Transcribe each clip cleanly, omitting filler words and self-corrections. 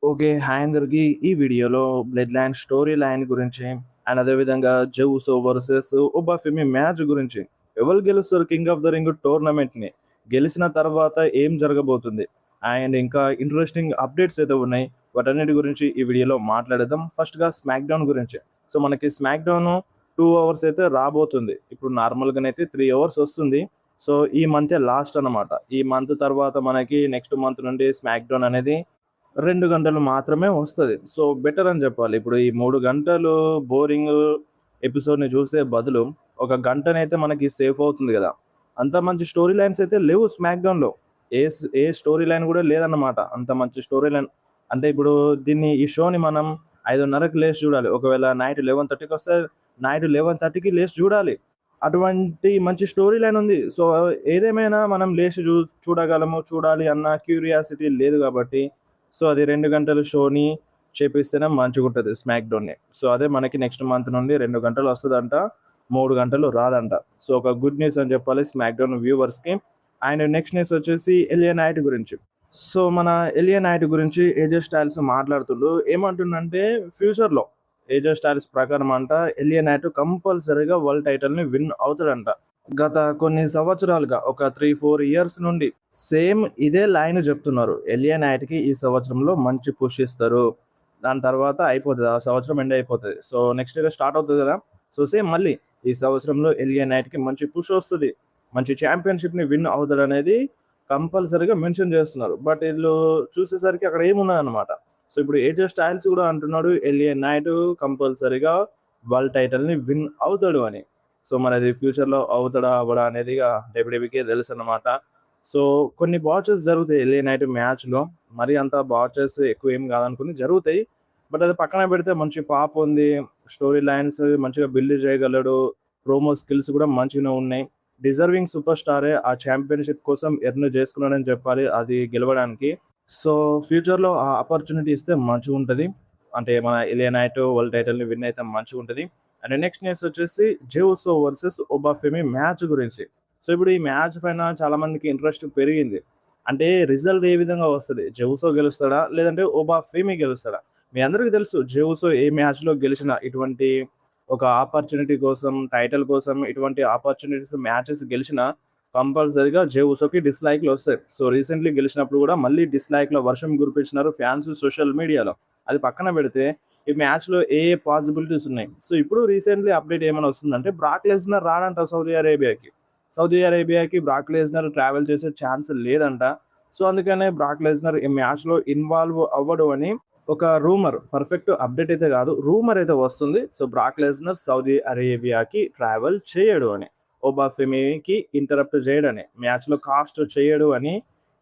Okay. Hi అందరికి. ఈ వీడియోలో బ్లడ్ లైన్ స్టోరీ లైన్ గురించి అండ్ అదేవిధంగా జెఉసో వర్సెస్ ఒబాఫెమి మ్యాచ్ గురించి. ఎవరు గెలుస్తారు కింగ్ ఆఫ్ ద రింగ్ టోర్నమెంట్‌ని? గెలిచిన తర్వాత ఏం జరగబోతుంది? అండ్ ఇంకా ఇంట్రెస్టింగ్ అప్డేట్స్ అయితే ఉన్నాయి. వాటన్నిటి గురించి ఈ వీడియోలో మాట్లాడేద్దాం. ఫస్ట్‌గా స్మాక్ డౌన్ గురించి. సో, మనకి స్మాక్ డౌన్ 2 అవర్స్ అయితే రాబోతుంది. ఇప్పుడు నార్మల్‌గానైతే 3 అవర్స్ వస్తుంది. సో, ఈ మంతే లాస్ట్ అన్నమాట. ఈ మంత్ తర్వాత మనకి నెక్స్ట్ మంత్ నుండి స్మాక్ డౌన్ అనేది 2 గంటలు మాత్రమే వస్తది. సో, బెటర్ అని జెప్పాలి. ఇప్పుడు ఈ 3 గంటలు బోరింగ్ ఎపిసోడ్‌ని జూసే బదులు, ఒక గంటనైతే మనకి సేఫ్ అవుతుంది గదా! అంత మంచి స్టోరీ లైన్స్ అయితే లేవు స్మాక్ డౌన్‌లో. ఏ స్టోరీ లైన్ గూడా లేదన్నమాట. అంత మంచి స్టోరీ లైన్ అంటే ఇప్పుడు ఈ షోని మనం 5:30కి లేసి జూడాలి. ఒకవేళ నైట్ 11:30కి వస్తే నైట్ 11:30కి లేసి జూడాలి. అటువంటి మంచి స్టోరీ లైన్ ఉంది. సో, ఏదేమైనా మనం లేసి చూడగలము, చూడాలి అన్న క్యూరియాసిటీ లేదు గాబట్టి సో, అది 2 గంటల షోని చేపిస్తేనే మంచిగుంటది స్మాక్ డౌన్‌ని. సో, అదే మనకి నెక్స్ట్ మంత్ నుండి 2 గంటలు వస్తదంట. 3 గంటలు రాదంట. సో, ఒక గుడ్ న్యూస్ అని చెప్పాలి స్మాక్ డౌన్ వ్యూవర్స్‌కి. అండ్ నెక్స్ట్ న్యూస్ వచ్చేసి ఎలియా నైట్ గురించి. సో, మన ఎలియా నైట్ గురించి ఏజే స్టైల్స్ మాట్లాడుతుండు. ఏమంటుండంటే ఫ్యూచర్‌లో ఏజే స్టైల్స్ ప్రకారం అంట ఎలియా నైట్ కంపల్సరీగా వరల్డ్ టైటిల్‌ని విన్ అవుతాడంట. గత కొన్ని సంవత్సరాలుగా ఒక 3, 4 ఇయర్స్ నుండి సేమ్ ఇదే లైన్ జెప్తున్నారు. ఎలియా నైట్‌కి ఈ సంవత్సరంలో మంచి పుష్ ఇస్తారు. దాని తర్వాత అయిపోతది. ఆ సంవత్సరం ఎండ్ అయిపోతది. సో, నెక్స్ట్ ఇయర్ స్టార్ట్ అవుతది గదా! సో, సేమ్ మళ్ళీ ఈ సంవత్సరంలో ఎలియా నైట్‌కి మంచి పుష్ ఒస్తది. మంచి ఛాంపియన్‌షిప్‌ని విన్ అవుతాడనేది కంపల్సరీగా మెన్షన్ జేస్తున్నారు. బట్ ఈళ్ళు చూసేసరికి అక్కడ ఏమున్నదన్నమాట. సో, ఇప్పుడు ఏజే స్టైల్స్ గూడా అంటున్నాడు ఎలియా నైట్ కంపల్సరీగా వరల్డ్ టైటిల్‌ని విన్ అవుతాడు అని. సో, మరది ఫ్యూచర్‌లో అవుతాడా? అవ్వడా? అనేది ఇగ డబ్ల్యూడబ్ల్యూఈకే తెలుసన్నమాట. సో, కొన్ని బాచెస్ జరుగుతాయి ఎల్ఏ నైట్ మ్యాచ్‌లో. మరీ అంత బాచెస్ ఎక్కువేం గాదనుకుని జరుగుతాయి. బట్ అది పక్కన పెడితే మంచి పాపుంది. స్టోరీ లైన్స్ మంచిగా బిల్డ్ చేయగలడు. ప్రోమో స్కిల్స్ గూడా మంచిగానే ఉన్నాయి. డిజర్వింగ్ సూపర్ స్టారే ఆ ఛాంపియన్‌షిప్ కోసం ఎర్న్ జేసుకున్నాడని చెప్పాలి అది గెలవడానికి. సో, ఫ్యూచర్‌లో ఆ ఆపర్చునిటీ ఇస్తే మంచిగుంటది. అంటే మన ఎలియా నైట్ వరల్డ్ టైటిల్‌ని విన్ అయితే మంచిగుంటది. అండ్ నెక్స్ట్ న్యూస్ వచ్చేసి జెఉసో వర్సెస్ ఒబాఫెమి మ్యాచ్ గురించి. సో, ఇప్పుడు ఈ మ్యాచ్ పైన చాలా మందికి ఇంట్రెస్ట్ పెరిగింది. అంటే రిజల్ట్ ఏ విధంగా వస్తది? జెఉసో గెలుస్తాడా? లేదంటే ఒబాఫెమి గెలుస్తాడా? మీ అందరికి తెలుసు జెఉసో ఏ మ్యాచ్‌లో గెలిచినా ఇటువంటి ఒక ఆపర్చునిటీ కోసం, టైటిల్ కోసం ఇటువంటి ఆపర్చునిటీస్ మ్యాచెస్ గెలిచినా కంపల్సరీగా జెఉసోకి డిస్‌లైక్‌లొస్తాయి. సో, రీసెంట్‌లీ గెలిచినప్పుడు గూడా మళ్ళీ డిస్‌లైక్‌ల వర్షం కురిపించినారు ఫ్యాన్స్ సోషల్ మీడియాలో. అది పక్కన పెడితే ఈ మ్యాచ్‌లో ఏ పాసిబిలిటీస్ ఉన్నాయి. సో, ఇప్పుడు రీసెంట్‌లీ అప్డేట్ ఏమైనా వస్తుందంటే బ్రాక్ లెస్నర్ రాడంట సౌదీ అరేబియాకి. సౌదీ అరేబియాకి బ్రాక్ లెస్నర్ ట్రావెల్ చేసే ఛాన్స్ లేదంట. సో, అందుకనే బ్రాక్ లెస్నర్ ఈ మ్యాచ్‌లో ఇన్వాల్వ్ అవ్వడు అని ఒక రూమర్. పర్ఫెక్ట్ అప్డేట్ అయితే కాదు. రూమర్ అయితే వస్తుంది. సో, బ్రాక్ లెస్నర్ సౌదీ అరేబియాకి ట్రావెల్ చేయడు అని. ఒబాఫెమికి ఇంటరప్ట్ చేయడని. మ్యాచ్‌లో కాస్ట్ చేయడు అని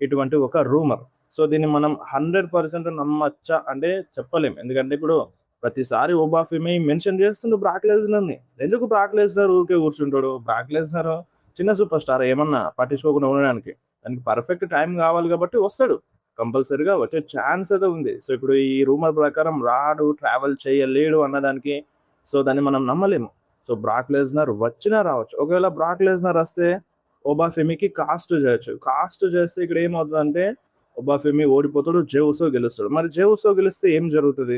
ఇటువంటి ఒక రూమర్. సో, దీన్ని మనం 100% నమ్మచ్చా అంటే చెప్పలేం. ఎందుకంటే ఇప్పుడు ప్రతిసారి ఒబాఫెమి మెన్షన్ చేస్తుండు బ్రాక్ లెస్నర్‌ని. ఎందుకు బ్రాక్ లెస్నర్ ఊరికే కూర్చుంటాడు? బ్రాక్ లెస్నర్ చిన్న సూపర్ స్టార్ ఏమన్నా పట్టించుకోకుండా ఉండడానికి. దానికి పర్ఫెక్ట్ టైం కావాలి కాబట్టి వస్తాడు. కంపల్సరీగా వచ్చే ఛాన్స్ అయితే ఉంది. సో, ఇప్పుడు ఈ రూమర్ ప్రకారం రాడు, ట్రావెల్ చేయలేడు అన్నదానికి సో, దాన్ని మనం నమ్మలేము. సో, బ్రాక్ లెస్నర్ వచ్చినా రావచ్చు. ఒకవేళ బ్రాక్ లెస్నర్ వస్తే ఒబాఫెమికి కాస్ట్ చేయొచ్చు. కాస్ట్ చేస్తే ఇక్కడ ఏమవుతదంటే ఒబాఫెమి ఓడిపోతాడు. జే ఉసో గెలుస్తాడు. మరి జే ఉసో గెలిస్తే ఏం జరుగుతది?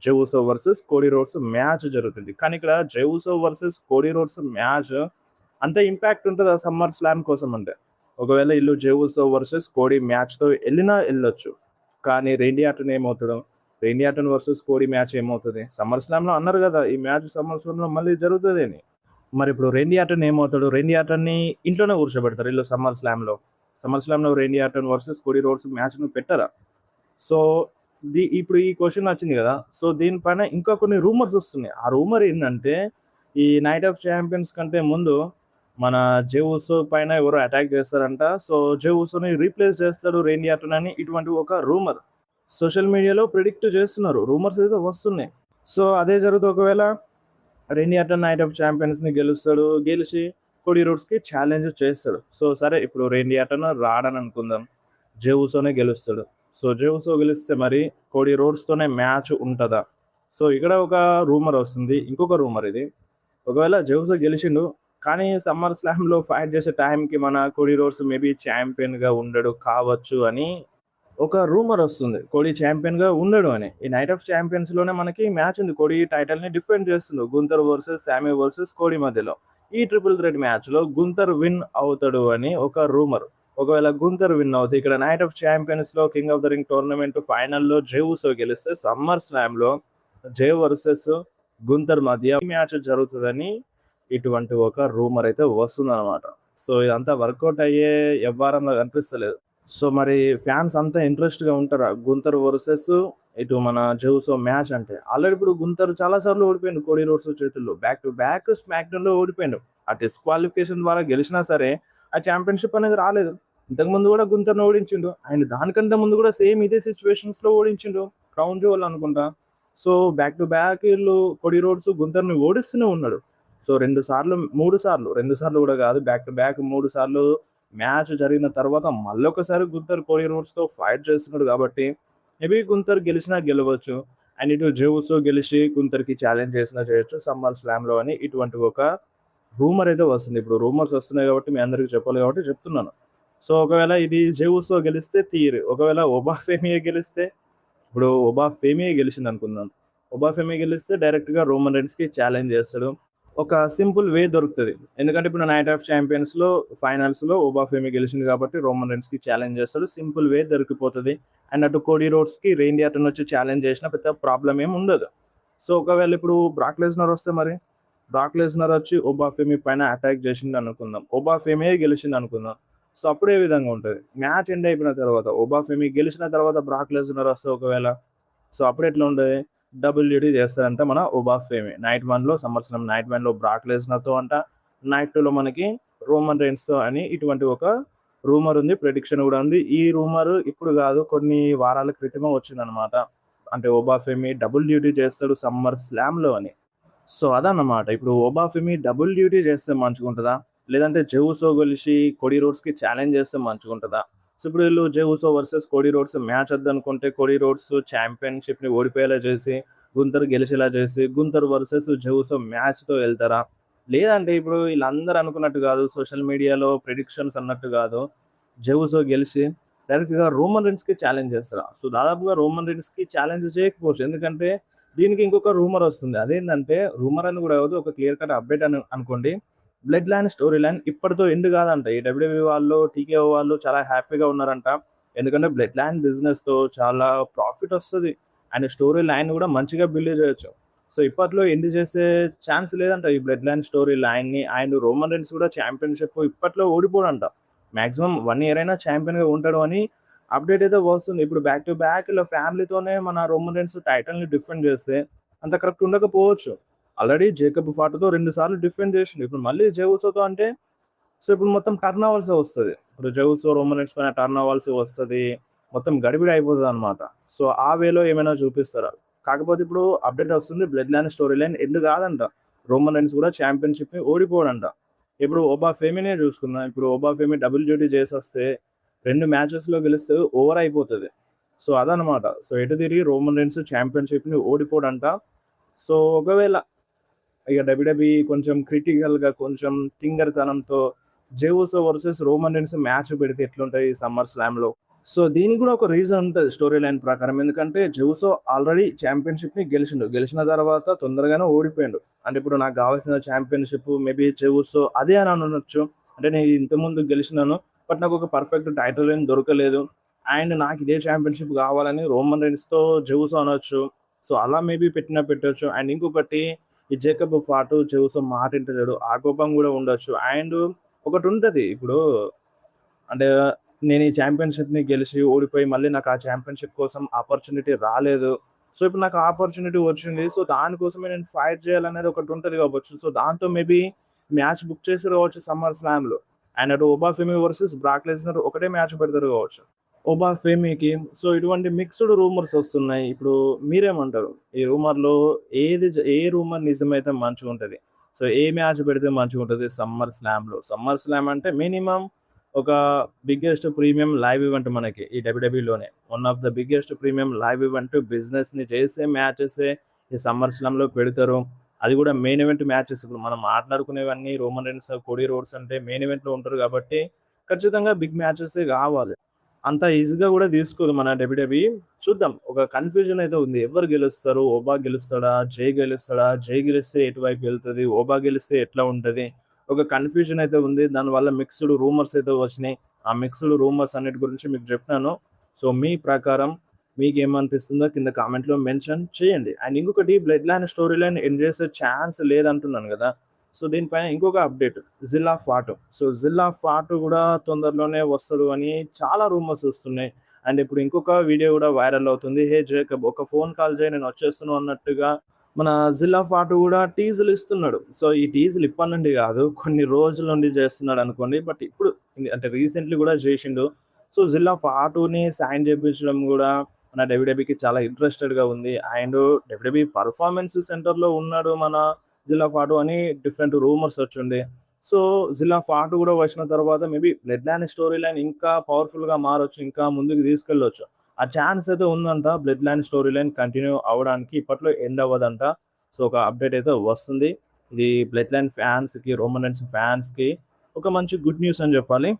జే ఉసో వర్సెస్ కోడీ రోడ్స్ మ్యాచ్ జరుగుతుంది. కానీ ఇక్కడ జే ఉసో వర్సెస్ కోడీ రోడ్స్ మ్యాచ్ అంత ఇంపాక్ట్ ఉంటదా సమ్మర్ స్లామ్ కోసం అంటే? ఒకవేళ ఈళ్ళు జే ఉసో వర్సెస్ కోడీ మ్యాచ్‌తో ఎళ్ళినా ఎళ్ళొచ్చు. కానీ రేండీ ఆర్టన్ ఏమవుతాడు? Randy Orton versus Cody match ఏమవుతది? సమ్మర్ స్లామ్‌లో అన్నారు గదా! ఈ మ్యాచ్ సమ్మర్ స్లామ్‌లో మళ్ళీ జరుగుతది అని. మరిప్పుడు రేండీ ఆర్టన్ ఏమవుతాడు? రేండీ ఆర్టన్‌ని ఇంట్లోనే కూర్చోబెడతారు ఈళ్ళు సమ్మర్ స్లామ్‌లో. సమ్మర్ స్లామ్‌లో Randy Orton versus Cody Rhodes మ్యాచ్‌ను పెట్టరా? సో, ఇప్పుడు ఈ క్వెషన్ వచ్చింది గదా! సో, దీనిపైన ఇంకా కొన్ని రూమర్స్ వస్తున్నాయి. ఆ రూమర్ ఏందంటే, ఈ నైట్ ఆఫ్ చాంపియన్స్ కంటే ముందు మన జే ఉసో పైన ఎవరో అటాక్ చేస్తారంట. సో, జే ఉసోని రీప్లేస్ చేస్తాడు రేండీ ఆర్టన్ అని ఇటువంటి ఒక రూమర్. సోషల్ మీడియాలో ప్రిడిక్ట్ చేస్తున్నారు. రూమర్స్ అయితే వస్తున్నాయి. సో, అదే జరుగుతే ఒకవేళ రేండీ ఆర్టన్ నైట్ ఆఫ్ చాంపియన్స్‌ని గెలుస్తాడు. గెలిచి కోడీ రోడ్స్‌కి ఛాలెంజ్ చేస్తాడు. సో, సరే ఇప్పుడు రేండీ ఆర్టన్ రాడని అనుకుందాం. జే ఉసోనే గెలుస్తాడు. సో, జే ఉసో గెలిస్తే మరి కోడీ రోడ్స్‌తోనే మ్యాచ్ ఉంటదా? సో, ఇక్కడ ఒక రూమర్ వస్తుంది. ఇంకొక రూమర్ ఇది. ఒకవేళ జే ఉసో గెలిచిండు. కానీ సమ్మర్ స్లామ్‌లో ఫైట్ చేసే టైంకి మన కోడీ రోడ్స్ మేబీ చాంపియన్‌గా ఉండడు కావచ్చు అని ఒక రూమర్ వస్తుంది. కోడి చాంపియన్‌గా ఉండడు అని. ఈ నైట్ ఆఫ్ చాంపియన్స్‌లోనే మనకి మ్యాచ్ ఉంది. కోడి టైటిల్‌ని డిఫెండ్ చేస్తుండు. గుంతర్ వర్సెస్ సామీ వర్సెస్ కోడి మధ్యలో. ఈ ట్రిపుల్ థ్రెట్ మ్యాచ్‌లో గుంతర్ విన్ అవుతాడు అని ఒక రూమర్. ఒకవేళ గుంతర్ విన్ అవుతే ఇక్కడ నైట్ ఆఫ్ చాంపియన్స్‌లో King of the Ring tournament ఫైనల్‌లో జే ఉసో గెలిస్తే సమ్మర్ స్లామ్‌లో జే వర్సెస్ గుంతర్ మధ్య మ్యాచ్ జరుగుతదని ఇటువంటి ఒక రూమర్ అయితే వస్తుందన్నమాట. సో ఇదంతా వర్కౌట్ అయ్యే వ్యవహారంలా కనిపిస్తలేదు. సో, మరి ఫ్యాన్స్ అంతా ఇంట్రెస్ట్‌గా ఉంటారా? 'గుంతర్' వర్సెస్ ఇటు మన 'జెఉసో' మ్యాచ్ అంటే. ఆల్రెడీ ఇప్పుడు 'గుంతర్' చాలా సార్లు ఓడిపోయిండు 'కోడీ రోడ్స్' చేతుల్లో. బ్యాక్ టు బ్యాక్ స్మాక్‌డౌన్‌లో ఓడిపోయిండు. ఆ డిస్‌క్వాలిఫికేషన్ ద్వారా గెలిచినా సరే, ఆ చాంపియన్‌షిప్ అనేది రాలేదు. ఇంతకుముందు గూడా 'గుంతర్‌ని' ఓడించిండు. అండ్ దానికంటే ముందు గూడా సేమ్ ఇదే సిట్యుయేషన్స్‌లో ఓడించిండు. క్రౌన్ జువెల్ అనుకుంటా. సో, బ్యాక్ టు బ్యాక్ ఈళ్ళు 'కోడీ రోడ్స్' 'గుంతర్‌ని' ఓడిస్తూనే ఉన్నాడు. సో, 2 సార్లు 3 సార్లు 2 సార్లు గూడా గాదు. బ్యాక్ టు బ్యాక్ 3 సార్లు మ్యాచ్ జరిగిన తర్వాత మళ్ళొకసారి 'గుంతర్' 'కోడీ రోడ్స్‌తో ఫైట్ చేస్తున్నాడు కాబట్టి, మేబీ 'గుంతర్' గెలిచినా గెలవచ్చు. అండ్ ఇటు 'జే ఉసో' గెలిచి 'గుంతర్‌కి' ఛాలెంజ్ చేసినా చేయొచ్చు సమ్మర్ స్లామ్‌లో అని ఇటువంటి ఒక రూమర్ అయితే వస్తుంది. ఇప్పుడు రూమర్స్ వస్తున్నాయి కాబట్టి మీ అందరికి చెప్పాలి కాబట్టి చెప్తున్నాను. సో, ఒకవేళ ఇది 'జే ఉసో' గెలిస్తే తీర్. ఒకవేళ 'ఒబాఫెమియే' గెలిస్తే ఇప్పుడు 'ఒబాఫెమియే' గెలిచిందనుకుందాం. 'ఒబాఫెమియే' గెలిస్తే డైరెక్ట్‌గా 'రోమన్ రీన్స్‌కి' ఛాలెంజ్ చేస్తాడు. ఒక సింపుల్ వే దొరుకుతది. ఎందుకంటే ఇప్పుడు నైట్ ఆఫ్ చాంపియన్స్‌లో ఫైనల్స్‌లో ఒబాఫెమి గెలిచింది కాబట్టి రోమన్ రీన్స్‌కి ఛాలెంజ్ చేస్తాడు. సింపుల్ వే దొరికిపోతది. అండ్ అటు కోడీ రోడ్స్‌కి రేండీ ఆర్టన్ వచ్చి ఛాలెంజ్ చేసినా పెద్ద ప్రాబ్లమ్ ఏమి ఉండదు. సో, ఒకవేళ ఇప్పుడు బ్రాక్ లెస్నర్ వస్తే మరి? బ్రాక్ లెస్నర్ వచ్చి ఒబాఫెమి పైన అటాక్ చేసిండనుకుందాం. ఒబాఫెమియే గెలిచిందనుకుందాం. సో, అప్పుడు ఏ విధంగా ఉంటది? మ్యాచ్ ఎండ్ అయిపోయిన తర్వాత ఒబాఫెమి గెలిచిన తర్వాత బ్రాక్ లెస్నర్ వస్తే ఒకవేళ సో, అప్పుడెట్లా ఉంటది? డబుల్ డ్యూటీ చేస్తాడంట మన ఒబాఫెమి. నైట్ 1లో సమ్మర్ స్లామ్ నైట్ 1లో బ్రాక్ లెస్నర్‌తో అంట. నైట్ 2లో మనకి రోమన్ రీన్స్‌తో అని ఇటువంటి ఒక రూమర్ ఉంది. ప్రిడిక్షన్ గూడా ఉంది. ఈ రూమర్ ఇప్పుడు గాదు కొన్ని వారాల క్రితమే వచ్చిందనమాట. అంటే ఒబాఫెమి డబుల్ డ్యూటీ చేస్తాడు సమ్మర్ స్లామ్‌లో అని. సో, అదన్నమాట. ఇప్పుడు ఒబాఫెమి డబుల్ డ్యూటీ చేస్తే మంచిగుంటదా? లేదంటే జే ఉసో గెలిచి కోడీ రోడ్స్‌కి ఛాలెంజ్ చేస్తే మంచిగుంటదా? సో, ఇప్పుడు ఈళ్ళు జే ఉసో వర్సెస్ కోడీ రోడ్స్ మ్యాచ్ వద్దనుకుంటే కోడీ రోడ్స్ చాంపియన్‌షిప్‌ని ఓడిపోయేలా చేసి, గుంతర్ గెలిచేలా చేసి, గుంతర్ వర్సెస్ జే ఉసో మ్యాచ్‌తో ఎళ్తారా? లేదంటే ఇప్పుడు ఈళ్ళందరూ అనుకున్నట్టు గాదు. సోషల్ మీడియాలో ప్రిడిక్షన్స్ అన్నట్టు గాదు. జే ఉసో గెలిచి డైరెక్ట్‌గా రోమన్ రీన్స్‌కి ఛాలెంజ్ చేస్తాడా? సో, దాదాపుగా రోమన్ రీన్స్‌కి ఛాలెంజ్ చేయకపోవచ్చు. ఎందుకంటే దీనికి ఇంకొక రూమర్ వస్తుంది. అదేందంటే రూమర్ అని గూడా కాదు. ఒక క్లియర్ కట్ అప్‌డేట్ అని అనుకోండి. బ్లడ్ లైన్ స్టోరీ లైన్ ఇప్పటితో ఎండ్ కాదంట. ఈ డబ్ల్యూడబ్ల్యూఈ వాళ్ళు, టీకేఓ వాళ్ళు చాలా హ్యాపీగా ఉన్నారంట. ఎందుకంటే బ్లడ్ లైన్ బిజినెస్‌తో చాలా ప్రాఫిట్ వస్తది. అండ్ స్టోరీ లైన్ గూడా మంచిగా బిల్డ్ చేయొచ్చు. సో, ఇప్పట్లో ఎండ్ చేసే ఛాన్స్ లేదంట ఈ బ్లడ్ లైన్ స్టోరీ లైన్‌ని. అండ్ రోమన్ రీన్స్ కూడా చాంపియన్‌షిప్ ఇప్పట్లో ఓడిపోడంట. మాక్సిమం 1 ఇయర్ అయినా చాంపియన్‌గా ఉంటాడు అని అప్డేట్ అయితే వస్తుంది. ఇప్పుడు బ్యాక్ టు బ్యాక్ ఇలా ఫ్యామిలీతోనే మన రోమన్ రీన్స్ టైటిల్‌ని డిఫెండ్ చేస్తే అంత కరెక్ట్ ఉండకపోవచ్చు. ఆల్రెడీ జేకబ్ ఫాటోతో 2 సార్లు డిఫెండ్ చేసిండు. ఇప్పుడు మళ్ళీ జే ఉసోతో అంటే సో, ఇప్పుడు మొత్తం టర్న్ అవ్వాల్సే వస్తది. ఇప్పుడు జే ఉసో, రోమన్ రీన్స్ పైన టర్న్ అవ్వాల్సి వస్తది. మొత్తం గడిబిడి అయిపోతదనమాట. సో, ఆ వేలో ఏమైనా చూపిస్తారా? కాకపోతే ఇప్పుడు అప్డేట్ వస్తుంది. Blood line story line end కాదంట. రోమన్ రీన్స్ కూడా చాంపియన్‌షిప్‌ని ఓడిపోడంట. ఇప్పుడు ఒబాఫెమినే చూసుకుందాం. ఇప్పుడు ఒబాఫెమి డబుల్ డ్యూటీ చేసొస్తే 2 మ్యాచెస్‌లో గెలిస్తే ఓవర్ అయిపోతది. సో, అదనమాట. సో, ఎటు తిరిగి రోమన్ రీన్స్ చాంపియన్‌షిప్‌ని ఓడిపోడంట. సో, ఒకవేళ ఇక డబ్ల్యూడబ్ల్యూఈ కొంచెం క్రిటికల్‌గా కొంచెం తింగరితనంతో జే ఉసో వర్సెస్ రోమన్ రీన్స్ మ్యాచ్ పెడితే ఎట్లుంటది సమ్మర్ స్లామ్‌లో? సో, దీనికి కూడా ఒక రీజన్ ఉంటది స్టోరీ లైన్ ప్రకారం. ఎందుకంటే జే ఉసో ఆల్రెడీ చాంపియన్‌షిప్‌ని గెలిచిండు. గెలిచిన తర్వాత తొందరగానే ఓడిపోయిండు. అంటే ఇప్పుడు నాకు కావాల్సిన చాంపియన్‌షిప్ మేబీ జే ఉసో అదే అని అనొచ్చు. అంటే నేను ఇంతకుముందు గెలిచినాను. బట్ నాకు ఒక పర్ఫెక్ట్ టైటిల్ ఏం దొరకలేదు. అండ్ నాకు ఇదే చాంపియన్‌షిప్ కావాలని రోమన్ రీన్స్‌తో జే ఉసో అనొచ్చు. సో, అలా మేబీ పెట్టినా పెట్టొచ్చు. అండ్ ఇంకొకటి ఈ జేకబ్ ఫాటు, జే ఉసో మాట ఇంటలేడు. ఆ కోపం కూడా ఉండొచ్చు. అండ్ ఒకటుంటది. ఇప్పుడు అంటే నేను ఈ చాంపియన్‌షిప్‌ని గెలిచి ఓడిపోయి మళ్ళీ నాకు ఆ చాంపియన్‌షిప్ కోసం ఆపర్చునిటీ రాలేదు. సో, ఇప్పుడు నాకు ఆపర్చునిటీ వచ్చింది. సో, దానికోసమే నేను ఫైట్ చేయాలనేది ఒకటుంటది కావచ్చు. సో, దాంతో మేబీ మ్యాచ్ బుక్ చేసిర్రు కావచ్చు సమ్మర్ స్లామ్‌లో. అండ్ అటు ఒబాఫెమి వర్సెస్ బ్రాక్ లెస్నర్ ఒకటే మ్యాచ్ పెడతారు కావచ్చు. ఒబాఫెమికి సో, ఇటువంటి మిక్స్‌డ్ రూమర్స్ వస్తున్నాయి. ఇప్పుడు మీరేమంటారు? ఈ రూమర్‌లో ఏ రూమర్ నిజమైతే మంచిగుంటది? సో, ఏ మ్యాచ్ పెడితే మంచిగుంటది సమ్మర్ స్లామ్‌లో? సమ్మర్ స్లామ్ అంటే మినిమమ్ ఒక బిగ్గెస్ట్ ప్రీమియం లైవ్ ఈవెంట్ మనకి ఈ డబ్ల్యూడబ్ల్యూలోనే. One of the biggest premium live event బిజినెస్‌ని చేసే మ్యాచెసే ఈ సమ్మర్ స్లామ్‌లో పెడతారు. అది కూడా మెయిన్ ఈవెంట్ మ్యాచెస్. ఇప్పుడు మనం మాట్లాడుకునేవన్నీ రోమన్ రీన్స్, కోడీ రోడ్స్ అంటే మెయిన్ ఈవెంట్‌లో ఉంటారు కాబట్టి ఖచ్చితంగా బిగ్ మ్యాచెసే కావాలి. అంత ఈజీగా గూడా తీసుకోదు మన డబ్ల్యూడబ్ల్యూఈ. చూద్దాం. ఒక కన్‌ఫ్యూజన్ అయితే ఉంది. ఎవరు గెలుస్తారు? ఓబా గెలుస్తాడా? జై గెలుస్తాడా? జై గెలిస్తే ఎటువైపు వెళ్తది? ఓబా గెలిస్తే ఎట్లా ఉంటది? ఒక కన్‌ఫ్యూజన్ అయితే ఉంది. దానివల్ల మిక్స్‌డ్ రూమర్స్ అయితే వచ్చినాయి. ఆ మిక్స్‌డ్ రూమర్స్ అన్నిటి గురించి మీకు చెప్పినాను. సో, మీ ప్రకారం మీకేమనిపిస్తుందో కింద కామెంట్‌లో మెన్షన్ చేయండి. అండ్ ఇంకొకటి blood line story line end చేసే ఛాన్స్ లేదంటున్నాను గదా! సో, దీనిపైన ఇంకొక అప్డేట్ 'జిల్లా ఫాటు.' సో, 'జిల్లా ఫాటు' గూడా తొందరలోనే వస్తడు అని చాలా రూమర్స్ వస్తున్నాయి. అండ్ ఇప్పుడు ఇంకొక వీడియో గూడా వైరల్ అవుతుంది. "హే జేకబ్ ఒక ఫోన్ కాల్ చేయి నేను వచ్చేస్తున్నాను" అన్నట్టుగా మన 'జిల్లా ఫాటు' గూడా టీజులు ఇస్తున్నాడు. సో, ఈ టీజులు ఇప్పటి నుండి గాదు కొన్ని రోజుల నుండి చేస్తున్నాడనుకోండి. బట్ ఇప్పుడు అంటే రీసెంట్‌లీ గూడా చేశిండు. సో, 'జిల్లా ఫాటుని' సైన్ చేపించడం గూడా మన డబ్ల్యూడబ్ల్యూఈకి చాలా ఇంట్రెస్టెడ్‌గా ఉంది. అండ్ డబ్ల్యూడబ్ల్యూఈ పర్ఫార్మెన్స్ సెంటర్‌లో ఉన్నాడు మన 'జిల్లా ఫాటు' అని డిఫరెంట్ రూమర్స్ వచ్చుండే. సో, 'జిల్లా ఫాటు' గూడా వచ్చిన తర్వాత maybe blood line story line ఇంకా పవర్‌ఫుల్‌గా మారొచ్చు. ఇంకా ముందుకు తీసుకెళ్ళొచ్చు. ఆ ఛాన్స్ అయితే ఉందంట. Blood line story line continue అవ్వడానికి ఇప్పట్లో ఎండ్ అవ్వదంట. సో, ఒక అప్డేట్ అయితే వస్తుంది. ఇది బ్లడ్ లైన్ ఫ్యాన్స్‌కి, రోమన్ రైన్స్ ఫ్యాన్స్‌కి ఒక మంచి గుడ్ న్యూస్ అని జెప్పాలి.